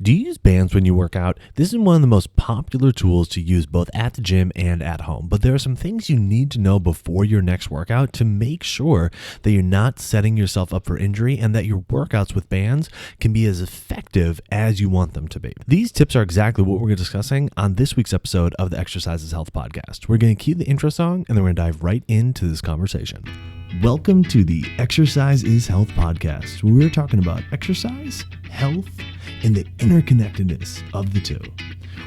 Do you use bands when you work out? This is one of the most popular tools to use both at the gym and at home, but there are some things you need to know before your next workout to make sure that you're not setting yourself up for injury and that your workouts with bands can be as effective as you want them to be. These tips are exactly what we're discussing on this week's episode of the Exercise is Health podcast. We're going to cue the intro song and then we're going to dive right into this conversation. Welcome to the Exercise is Health podcast, where we're talking about exercise, health, and the interconnectedness of the two.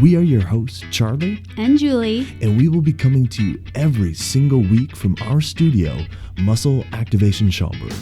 We are your hosts, Charlie and Julie, and we will be coming to you every single week from our studio, Muscle Activation Schaumburg.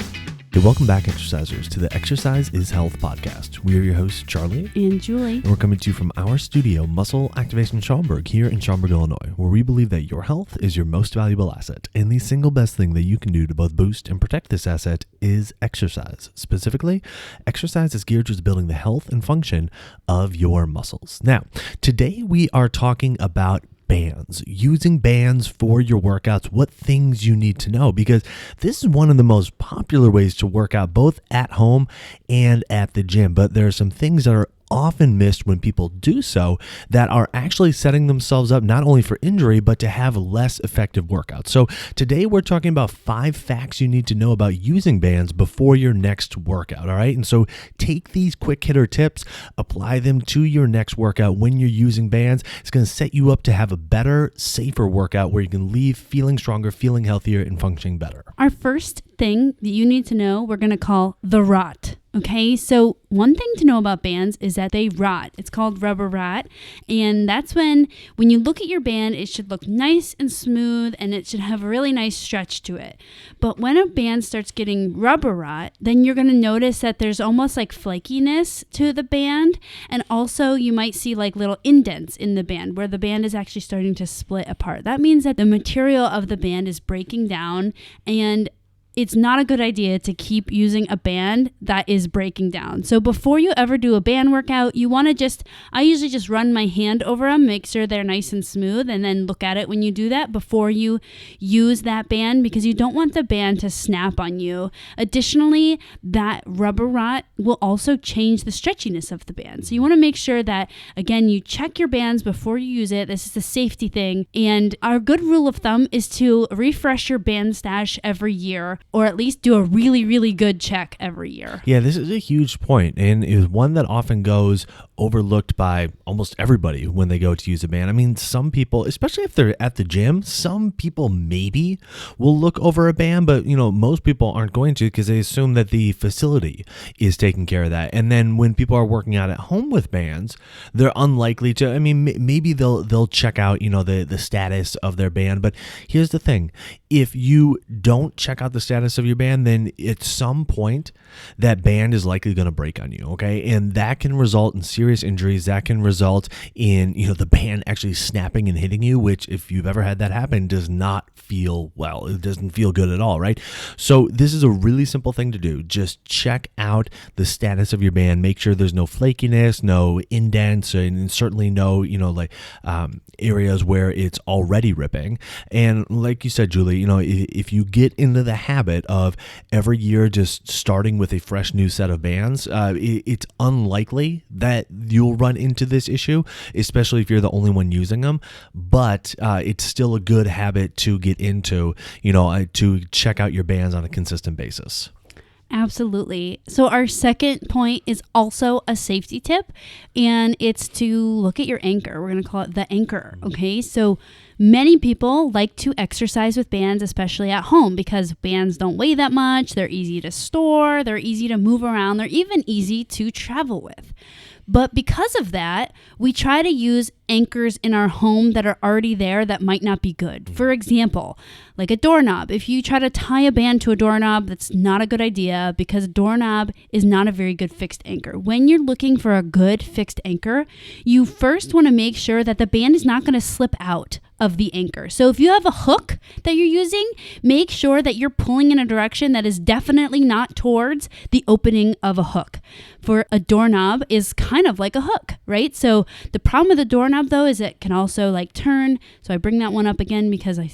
Hey, welcome back, exercisers, to the Exercise is Health podcast. We are your hosts, Charlie and Julie, and we're coming to you from our studio, Muscle Activation Schaumburg, here in Schaumburg, Illinois, where we believe that your health is your most valuable asset, and the single best thing that you can do to both boost and protect this asset is exercise. Specifically, exercise is geared towards building the health and function of your muscles. Now, today we are talking about bands, using bands for your workouts, what things you need to know, because this is one of the most popular ways to work out both at home and at the gym. But there are some things that are often missed when people do so that are actually setting themselves up not only for injury, but to have less effective workouts. So today we're talking about 5 facts you need to know about using bands before your next workout. All right. And so take these quick hitter tips, apply them to your next workout when you're using bands. It's going to set you up to have a better, safer workout where you can leave feeling stronger, feeling healthier, and functioning better. Our first thing that you need to know, we're going to call the rot. Okay, so one thing to know about bands is that they rot. It's called rubber rot, and that's when you look at your band, it should look nice and smooth, and it should have a really nice stretch to it. But when a band starts getting rubber rot, then you're going to notice that there's almost like flakiness to the band, and also you might see like little indents in the band where the band is actually starting to split apart. That means that the material of the band is breaking down, and it's not a good idea to keep using a band that is breaking down. So before you ever do a band workout, you want to I usually just run my hand over them, make sure they're nice and smooth, and then look at it when you do that before you use that band, because you don't want the band to snap on you. Additionally, that rubber rot will also change the stretchiness of the band. So you want to make sure that, again, you check your bands before you use it. This is a safety thing. And our good rule of thumb is to refresh your band stash every year, or at least do a really, really good check every year. Yeah, this is a huge point, and is one that often goes overlooked by almost everybody when they go to use a band. I mean, some people, especially if they're at the gym, some people maybe will look over a band, but most people aren't going to, because they assume that the facility is taking care of that. And then when people are working out at home with bands, they're unlikely to. I mean, maybe they'll check out the status of their band, but here's the thing: if you don't check out the status of your band, then at some point that band is likely going to break on you. Okay, and that can result in serious injuries. That can result in the band actually snapping and hitting you, which, if you've ever had that happen, does not feel well. It doesn't feel good at all, right? So this is a really simple thing to do. Just check out the status of your band. Make sure there's no flakiness, no indents, and certainly no areas where it's already ripping. And like you said, Julie, if you get into the habit of every year just starting with a fresh new set of bands, it's unlikely that you'll run into this issue, especially if you're the only one using them. But it's still a good habit to get into, to check out your bands on a consistent basis. Absolutely. So our second point is also a safety tip, and it's to look at your anchor. We're going to call it the anchor. Okay. So many people like to exercise with bands, especially at home, because bands don't weigh that much. They're easy to store. They're easy to move around. They're even easy to travel with. But because of that, we try to use anchors in our home that are already there that might not be good. For example, like a doorknob. If you try to tie a band to a doorknob, that's not a good idea, because a doorknob is not a very good fixed anchor. When you're looking for a good fixed anchor, you first want to make sure that the band is not going to slip out of the anchor. So if you have a hook that you're using, make sure that you're pulling in a direction that is definitely not towards the opening of a hook. For a doorknob is kind of like a hook, right? So the problem with a doorknob, though, is it can also turn. So I bring that one up again because I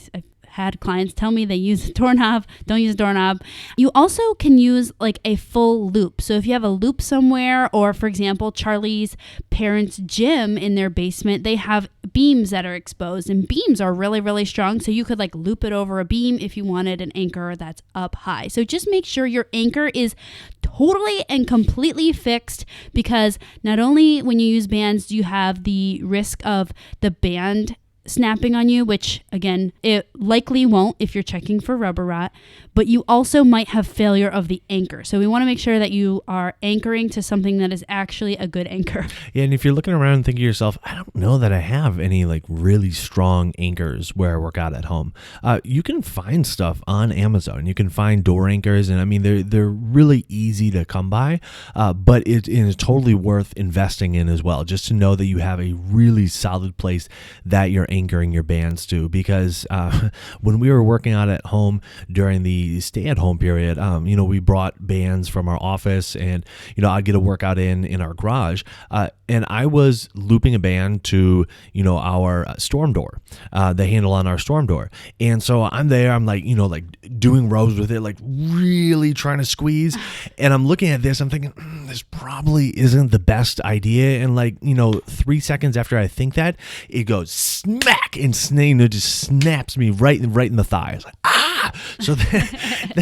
had clients tell me they use a doorknob, don't use a doorknob. You also can use like a full loop. So if you have a loop somewhere, or for example, Charlie's parents' gym in their basement, they have beams that are exposed, and beams are really, really strong. So you could like loop it over a beam if you wanted an anchor that's up high. So just make sure your anchor is totally and completely fixed, because not only when you use bands do you have the risk of the band snapping on you, which again, it likely won't if you're checking for rubber rot, but you also might have failure of the anchor. So we want to make sure that you are anchoring to something that is actually a good anchor. Yeah, and if you're looking around and thinking to yourself, I don't know that I have any like really strong anchors where I work out at home, you can find stuff on Amazon. You can find door anchors, and I mean they're really easy to come by, but it is totally worth investing in as well, just to know that you have a really solid place that you're anchoring your bands to. Because when we were working out at home during the stay-at-home period, we brought bands from our office, and I'd get a workout in our garage, and I was looping a band to our storm door, the handle on our storm door. And so I'm there, I'm like doing rows with it, like really trying to squeeze, and I'm looking at this, I'm thinking this probably isn't the best idea, and 3 seconds after I think that, it goes smack, and it just snaps me right in the thigh. I was like, ah! So then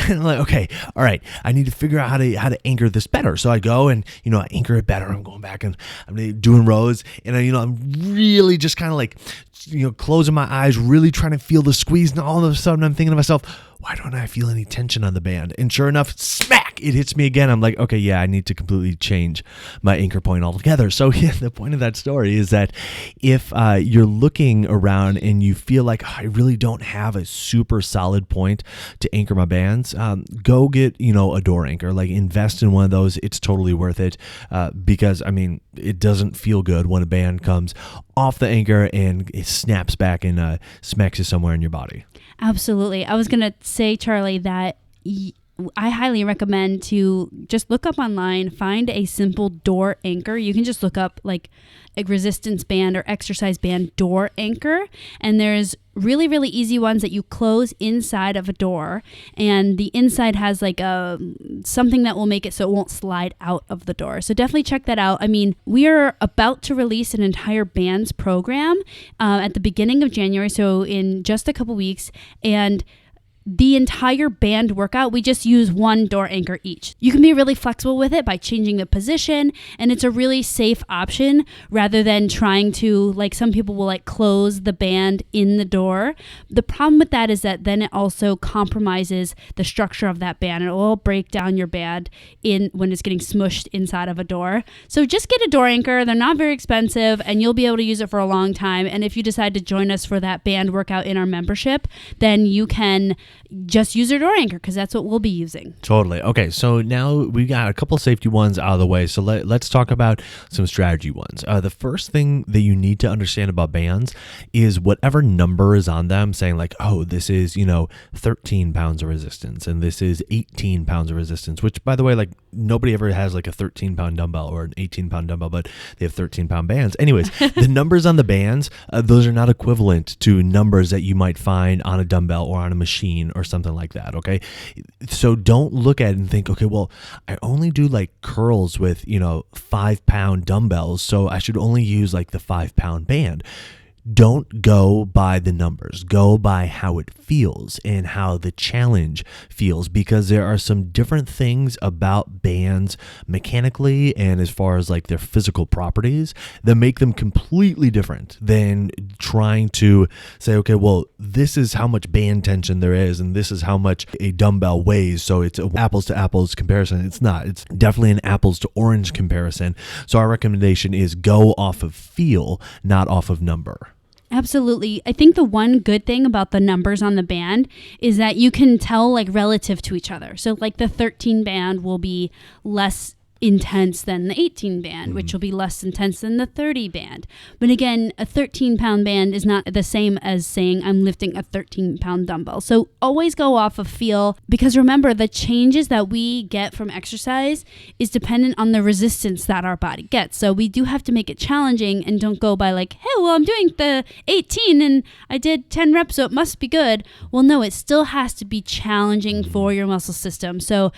I'm like, okay, all right, I need to figure out how to anchor this better. So I go and I anchor it better. I'm going back and I'm doing rows, and I'm really just kind of closing my eyes, really trying to feel the squeeze, and all of a sudden I'm thinking to myself, why don't I feel any tension on the band? And sure enough, smack, it hits me again. I'm like, okay, yeah, I need to completely change my anchor point altogether. So yeah, the point of that story is that if you're looking around and you feel like, I really don't have a super solid point to anchor my bands, go get, a door anchor, invest in one of those. It's totally worth it, because it doesn't feel good when a band comes off the anchor and it snaps back and smacks you somewhere in your body. Absolutely. I was going to say, Charlie, that I highly recommend to just look up online, find a simple door anchor. You can just look up like a resistance band or exercise band door anchor. And there's really, really easy ones that you close inside of a door. And the inside has like something that will make it so it won't slide out of the door. So definitely check that out. We are about to release an entire bands program at the beginning of January. So in just a couple weeks. And the entire band workout, we just use one door anchor each. You can be really flexible with it by changing the position, and it's a really safe option rather than trying to, like some people will close the band in the door. The problem with that is that then it also compromises the structure of that band. It will break down your band when it's getting smushed inside of a door. So just get a door anchor. They're not very expensive, and you'll be able to use it for a long time. And if you decide to join us for that band workout in our membership, then you can just use your door anchor, because that's what we'll be using. Totally. Okay, so now we got a couple safety ones out of the way. So let's talk about some strategy ones. The first thing that you need to understand about bands is whatever number is on them, saying this is 13 pounds of resistance, and this is 18 pounds of resistance. Which, by the way, nobody ever has a 13-pound dumbbell or an 18-pound dumbbell, but they have 13-pound bands. Anyways, the numbers on the bands, those are not equivalent to numbers that you might find on a dumbbell or on a machine or something like that, okay? So don't look at it and think, okay, well, I only do curls with, 5-pound dumbbells, so I should only use the 5-pound band. Don't go by the numbers. Go by how it feels and how the challenge feels, because there are some different things about bands mechanically and as far as their physical properties that make them completely different than trying to say, okay, well, this is how much band tension there is and this is how much a dumbbell weighs, so it's an apples to apples comparison. It's not. It's definitely an apples to orange comparison. So our recommendation is go off of feel, not off of number. Absolutely. I think the one good thing about the numbers on the band is that you can tell relative to each other. So the 13 band will be less intense than the 18 band, which will be less intense than the 30 band. But again, a 13-pound band is not the same as saying I'm lifting a 13-pound dumbbell. So always go off of feel, because remember, the changes that we get from exercise is dependent on the resistance that our body gets. So we do have to make it challenging, and don't go by like, hey, well, I'm doing the 18 and I did 10 reps, so it must be good. Well, no, it still has to be challenging for your muscle system. So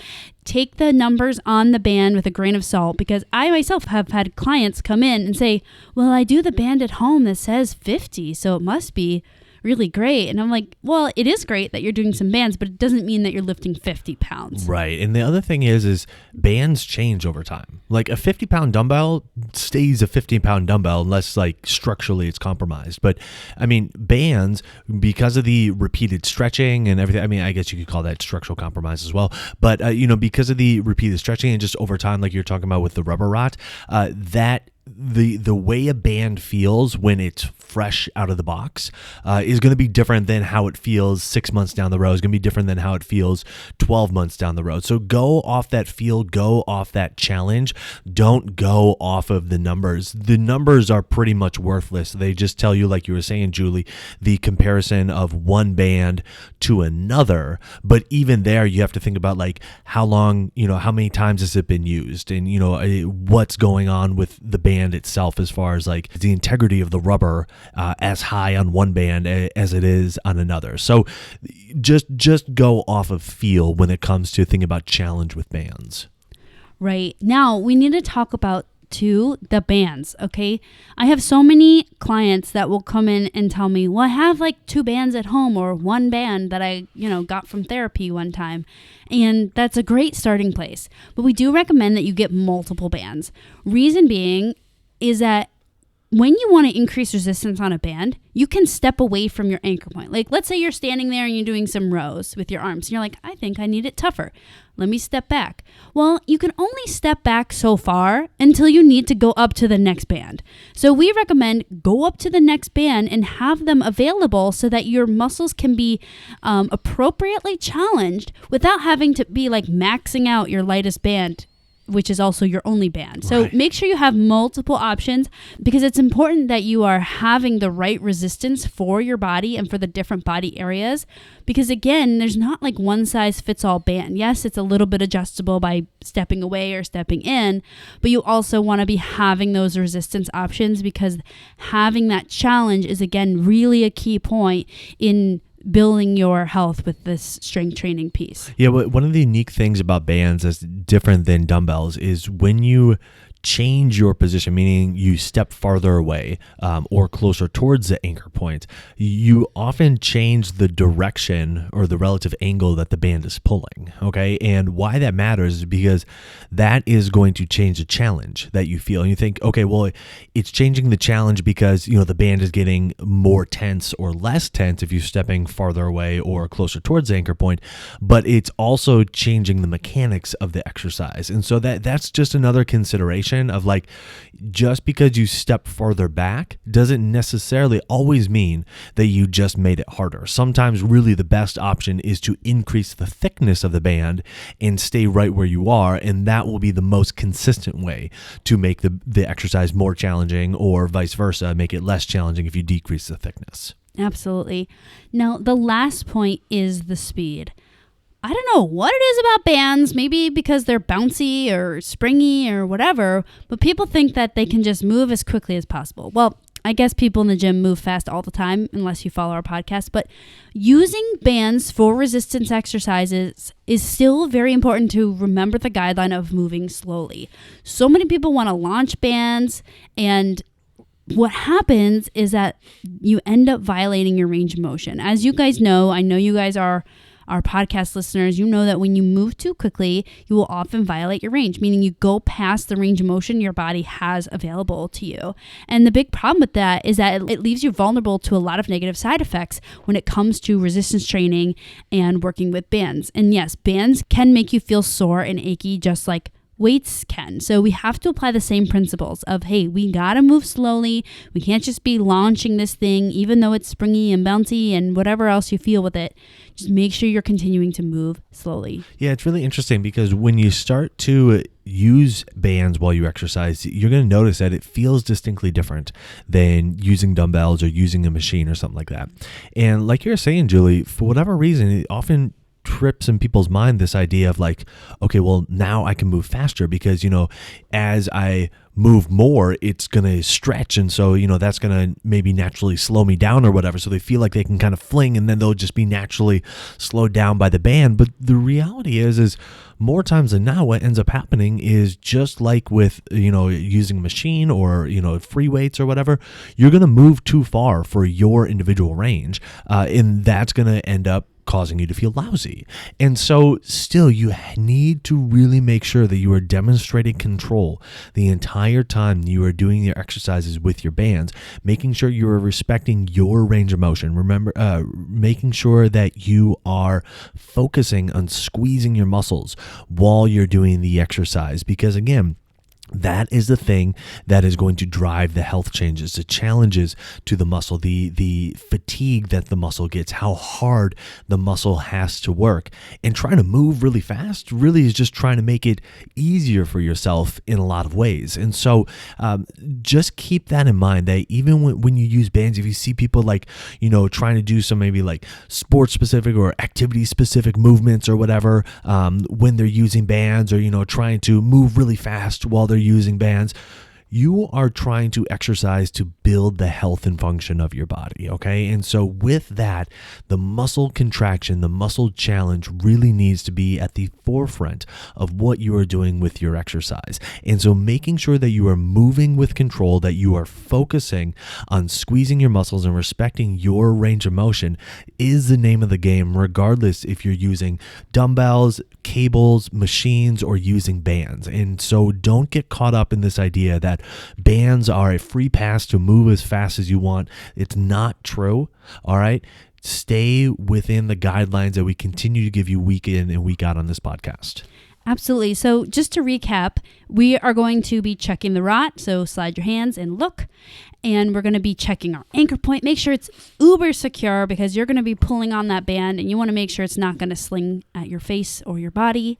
take the numbers on the band with a grain of salt, because I myself have had clients come in and say, well, I do the band at home that says 50, so it must be really great. And I'm like, well, it is great that you're doing some bands, but it doesn't mean that you're lifting 50 pounds. Right. And the other thing is bands change over time. Like a 50-pound dumbbell stays a 15-pound dumbbell unless like structurally it's compromised. But I mean, bands, because of the repeated stretching and everything, I mean, I guess you could call that structural compromise as well. But, because of the repeated stretching and just over time, like you're talking about with the rubber rot, that the way a band feels when it's fresh out of the box is going to be different than how it feels 6 months down the road. It's going to be different than how it feels 12 months down the road. So go off that feel, go off that challenge. Don't go off of the numbers. The numbers are pretty much worthless. They just tell you, like you were saying, Julie, the comparison of one band to another. But even there, you have to think about like how long, how many times has it been used, and what's going on with the band itself as far as like the integrity of the rubber as high on one band as it is on another. So just go off of feel when it comes to thinking about challenge with bands. Right. Now we need to talk about the bands. Okay. I have so many clients that will come in and tell me, well, I have like 2 bands at home or 1 band that I, got from therapy one time. And that's a great starting place. But we do recommend that you get multiple bands. Reason being is that when you want to increase resistance on a band, you can step away from your anchor point. Like, let's say you're standing there and you're doing some rows with your arms. And you're like, I think I need it tougher. Let me step back. Well, you can only step back so far until you need to go up to the next band. So we recommend go up to the next band and have them available so that your muscles can be appropriately challenged without having to be like maxing out your lightest band, which is also your only band. So Right. Make sure you have multiple options, because it's important that you are having the right resistance for your body and for the different body areas. Because again, there's not like one size fits all band. Yes, it's a little bit adjustable by stepping away or stepping in, but you also want to be having those resistance options, because having that challenge is again really a key point in building your health with this strength training piece. Yeah, but one of the unique things about bands that's different than dumbbells is when you change your position, meaning you step farther away or closer towards the anchor point, you often change the direction or the relative angle that the band is pulling. Okay. And why that matters is because that is going to change the challenge that you feel. And you think, okay, well, it's changing the challenge because, the band is getting more tense or less tense if you're stepping farther away or closer towards the anchor point, but it's also changing the mechanics of the exercise. And so that's just another consideration of like, just because you step farther back doesn't necessarily always mean that you just made it harder. Sometimes really the best option is to increase the thickness of the band and stay right where you are, and that will be the most consistent way to make the exercise more challenging, or vice versa, make it less challenging if you decrease the thickness. Absolutely. Now, the last point is the speed. I don't know what it is about bands, maybe because they're bouncy or springy or whatever, but people think that they can just move as quickly as possible. Well, I guess people in the gym move fast all the time, unless you follow our podcast, but using bands for resistance exercises is still very important to remember the guideline of moving slowly. So many people want to launch bands, and what happens is that you end up violating your range of motion. As you guys know, I know you guys are our podcast listeners, you know that when you move too quickly, you will often violate your range, meaning you go past the range of motion your body has available to you. And the big problem with that is that it leaves you vulnerable to a lot of negative side effects when it comes to resistance training and working with bands. And yes, bands can make you feel sore and achy, just like weights can. So we have to apply the same principles of, hey, we gotta move slowly. We can't just be launching this thing, even though it's springy and bouncy and whatever else you feel with it. Just make sure you're continuing to move slowly. Yeah, it's really interesting because when you start to use bands while you exercise, you're going to notice that it feels distinctly different than using dumbbells or using a machine or something like that. And like you're saying, Julie, for whatever reason, it often trips in people's mind this idea of like, okay, well, now I can move faster because, as I move more, it's going to stretch. And so, that's going to maybe naturally slow me down or whatever. So they feel like they can kind of fling and then they'll just be naturally slowed down by the band. But the reality is more times than not, what ends up happening is just like with, using a machine or, free weights or whatever, you're going to move too far for your individual range. And that's going to end up causing you to feel lousy. And so still, you need to really make sure that you are demonstrating control the entire time you are doing your exercises with your bands, making sure you are respecting your range of motion. Remember, making sure that you are focusing on squeezing your muscles while you're doing the exercise, because again, that is the thing that is going to drive the health changes, the challenges to the muscle, the fatigue that the muscle gets, how hard the muscle has to work. And trying to move really fast really is just trying to make it easier for yourself in a lot of ways. And so just keep that in mind, that even when you use bands, if you see people like, trying to do some maybe like sports specific or activity specific movements or whatever, when they're using bands or, trying to move really fast while they're using bands, you are trying to exercise to build the health and function of your body, okay? And so with that, the muscle contraction, the muscle challenge really needs to be at the forefront of what you are doing with your exercise. And so making sure that you are moving with control, that you are focusing on squeezing your muscles and respecting your range of motion is the name of the game, regardless if you're using dumbbells, cables, machines, or using bands. And so don't get caught up in this idea that bands are a free pass to move as fast as you want. It's not true. All right. Stay within the guidelines that we continue to give you week in and week out on this podcast. Absolutely. So just to recap, we are going to be checking the rot. So slide your hands and look. And we're going to be checking our anchor point. Make sure it's uber secure because you're going to be pulling on that band and you want to make sure it's not going to sling at your face or your body.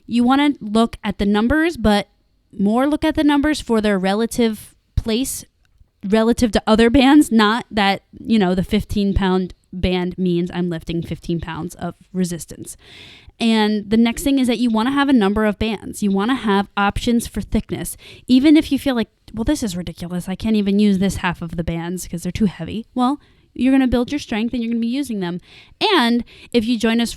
You want to look at the numbers, but more look at the numbers for their relative place relative to other bands, not that, the 15-pound band means I'm lifting 15 pounds of resistance. And the next thing is that you want to have a number of bands. You want to have options for thickness. Even if you feel like, well, this is ridiculous, I can't even use this half of the bands because they're too heavy. Well, you're going to build your strength and you're going to be using them. And if you join us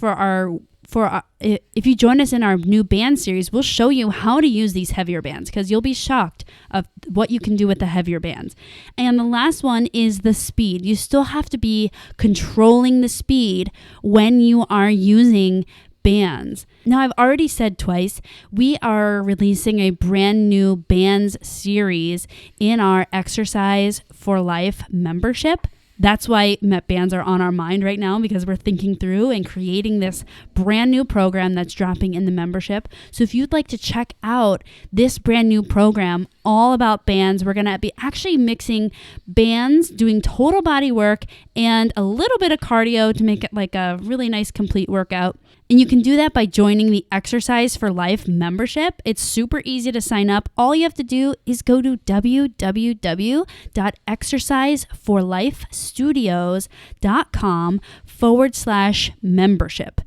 if you join us in our new band series, we'll show you how to use these heavier bands because you'll be shocked of what you can do with the heavier bands. And the last one is the speed. You still have to be controlling the speed when you are using bands. Now, I've already said twice, we are releasing a brand new bands series in our Exercise for Life membership. That's why Met Bands are on our mind right now, because we're thinking through and creating this brand new program that's dropping in the membership. So if you'd like to check out this brand new program all about bands, we're going to be actually mixing bands, doing total body work and a little bit of cardio to make it like a really nice complete workout. And you can do that by joining the Exercise for Life membership. It's super easy to sign up. All you have to do is go to www.exerciseforlifestudios.com/membership.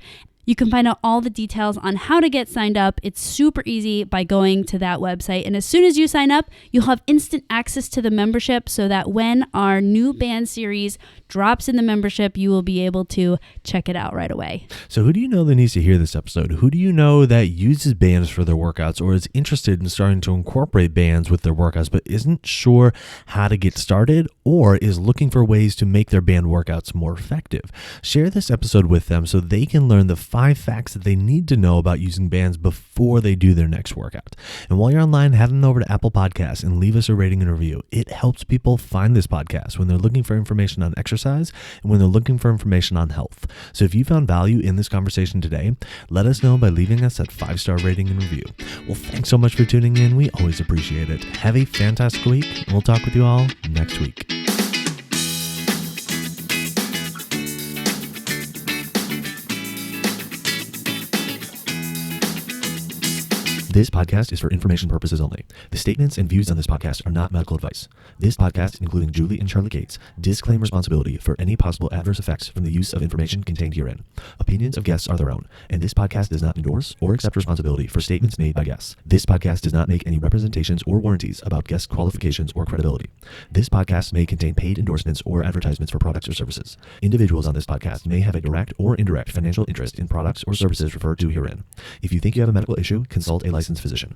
You can find out all the details on how to get signed up. It's super easy by going to that website. And as soon as you sign up, you'll have instant access to the membership so that when our new band series drops in the membership, you will be able to check it out right away. So who do you know that needs to hear this episode? Who do you know that uses bands for their workouts or is interested in starting to incorporate bands with their workouts but isn't sure how to get started or is looking for ways to make their band workouts more effective? Share this episode with them so they can learn the 5 facts that they need to know about using bands before they do their next workout. And while you're online, head on over to Apple Podcasts and leave us a rating and review. It helps people find this podcast when they're looking for information on exercise and when they're looking for information on health. So if you found value in this conversation today, let us know by leaving us that 5-star rating and review. Well, thanks so much for tuning in. We always appreciate it. Have a fantastic week, and we'll talk with you all next week. This podcast is for information purposes only. The statements and views on this podcast are not medical advice. This podcast, including Julie and Charlie Gates, disclaim responsibility for any possible adverse effects from the use of information contained herein. Opinions of guests are their own, and this podcast does not endorse or accept responsibility for statements made by guests. This podcast does not make any representations or warranties about guest qualifications or credibility. This podcast may contain paid endorsements or advertisements for products or services. Individuals on this podcast may have a direct or indirect financial interest in products or services referred to herein. If you think you have a medical issue, consult a licensed physician.